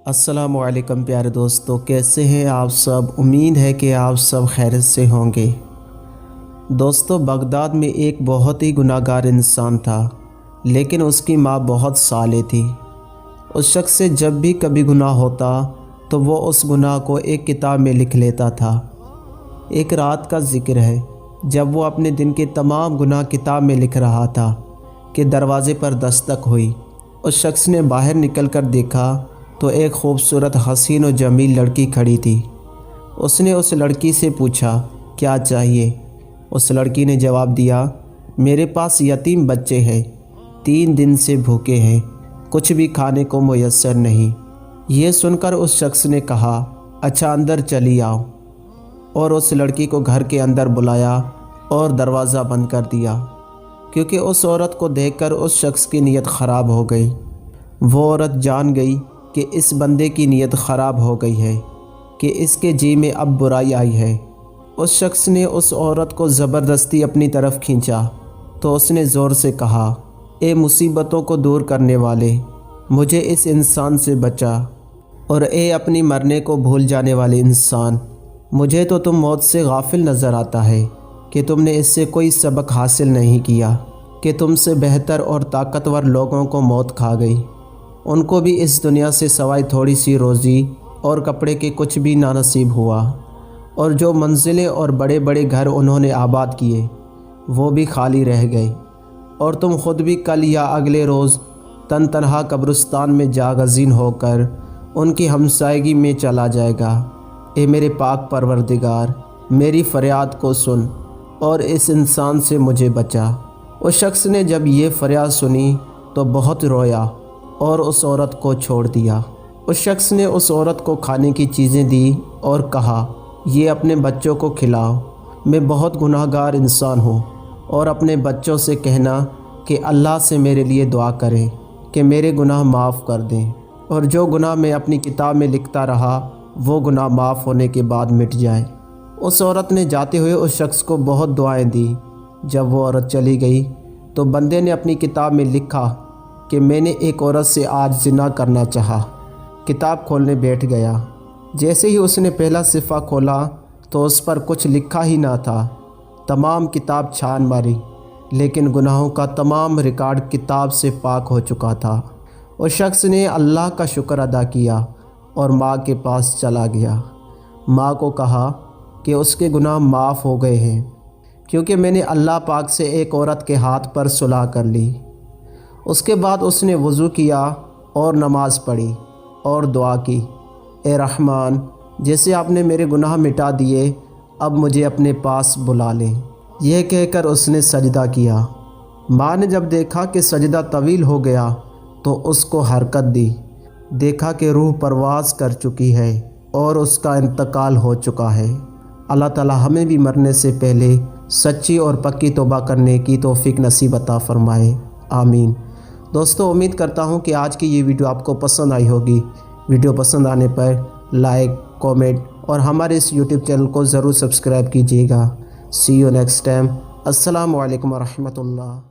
अस्सलामुअलैकुम प्यारे दोस्तों, कैसे हैं आप सब। उम्मीद है कि आप सब खैरियत से होंगे। दोस्तों, बगदाद में एक बहुत ही गुनाहगार इंसान था, लेकिन उसकी माँ बहुत साले थी। उस शख्स से जब भी कभी गुनाह होता तो वो उस गुनाह को एक किताब में लिख लेता था। एक रात का ज़िक्र है जब वो अपने दिन के तमाम गुनाह किताब में लिख रहा था कि दरवाज़े पर दस्तक हुई। उस शख्स ने बाहर निकलकर देखा तो एक खूबसूरत हसीन और जमील लड़की खड़ी थी। उसने उस लड़की से पूछा, क्या चाहिए। उस लड़की ने जवाब दिया, मेरे पास यतीम बच्चे हैं, 3 दिन से भूखे हैं, कुछ भी खाने को मुयस्सर नहीं। ये सुनकर उस शख्स ने कहा, अच्छा अंदर चली आओ, और उस लड़की को घर के अंदर बुलाया और दरवाज़ा बंद कर दिया, क्योंकि उस औरत को देखकर उस शख्स की नीयत ख़राब हो गई। वो औरत जान गई कि इस बंदे की नीयत ख़राब हो गई है, कि इसके जी में अब बुराई आई है। उस शख्स ने उस औरत को ज़बरदस्ती अपनी तरफ खींचा तो उसने ज़ोर से कहा, ए मुसीबतों को दूर करने वाले, मुझे इस इंसान से बचा, और ए अपनी मरने को भूल जाने वाले इंसान, मुझे तो तुम मौत से गाफिल नज़र आता है कि तुमने इससे कोई सबक हासिल नहीं किया, कि तुमसे बेहतर और ताकतवर लोगों को मौत खा गई। उनको भी इस दुनिया से सवाई थोड़ी सी रोज़ी और कपड़े के कुछ भी ना नसीब हुआ, और जो मंजिलें और बड़े बड़े घर उन्होंने आबाद किए वो भी खाली रह गए, और तुम ख़ुद भी कल या अगले रोज़ तन तनहा कब्रिस्तान में जागज़ीन होकर उनकी हमसायगी में चला जाएगा। ए मेरे पाक परवरदिगार, मेरी फ़रियाद को सुन और इस इंसान से मुझे बचा। उस शख्स ने जब ये फ़रियाद सुनी तो बहुत रोया और उस औरत को छोड़ दिया। उस शख्स ने उस औरत को खाने की चीज़ें दी और कहा, ये अपने बच्चों को खिलाओ, मैं बहुत गुनाहगार इंसान हूँ, और अपने बच्चों से कहना कि अल्लाह से मेरे लिए दुआ करें कि मेरे गुनाह माफ़ कर दें, और जो गुनाह मैं अपनी किताब में लिखता रहा वो गुनाह माफ़ होने के बाद मिट जाए। उस औरत ने जाते हुए उस शख्स को बहुत दुआएं दी। जब वो औरत चली गई तो बंदे ने अपनी किताब में लिखा कि मैंने एक औरत से आज ज़िना करना चाहा। किताब खोलने बैठ गया। जैसे ही उसने पहला सिफ़ा खोला तो उस पर कुछ लिखा ही ना था। तमाम किताब छान मारी, लेकिन गुनाहों का तमाम रिकॉर्ड किताब से पाक हो चुका था। उस शख्स ने अल्लाह का शुक्र अदा किया और माँ के पास चला गया। माँ को कहा कि उसके गुनाह माफ़ हो गए हैं, क्योंकि मैंने अल्लाह पाक से एक औरत के हाथ पर सुलह कर ली। उसके बाद उसने वज़ू किया और नमाज़ पढ़ी और दुआ की, ए रहमान, जैसे आपने मेरे गुनाह मिटा दिए, अब मुझे अपने पास बुला लें। यह कहकर उसने सजदा किया। माँ ने जब देखा कि सजदा तवील हो गया तो उसको हरकत दी। देखा कि रूह परवाज़ कर चुकी है और उसका इंतकाल हो चुका है। अल्लाह ताला हमें भी मरने से पहले सच्ची और पक्की तौबा करने की तौफीक नसीब अता फ़रमाए, आमीन। दोस्तों, उम्मीद करता हूँ कि आज की ये वीडियो आपको पसंद आई होगी। वीडियो पसंद आने पर लाइक, कमेंट और हमारे इस यूट्यूब चैनल को ज़रूर सब्सक्राइब कीजिएगा। सी यू नेक्स्ट टाइम। अस्सलामु अलैकुम व रहमतुल्लाह।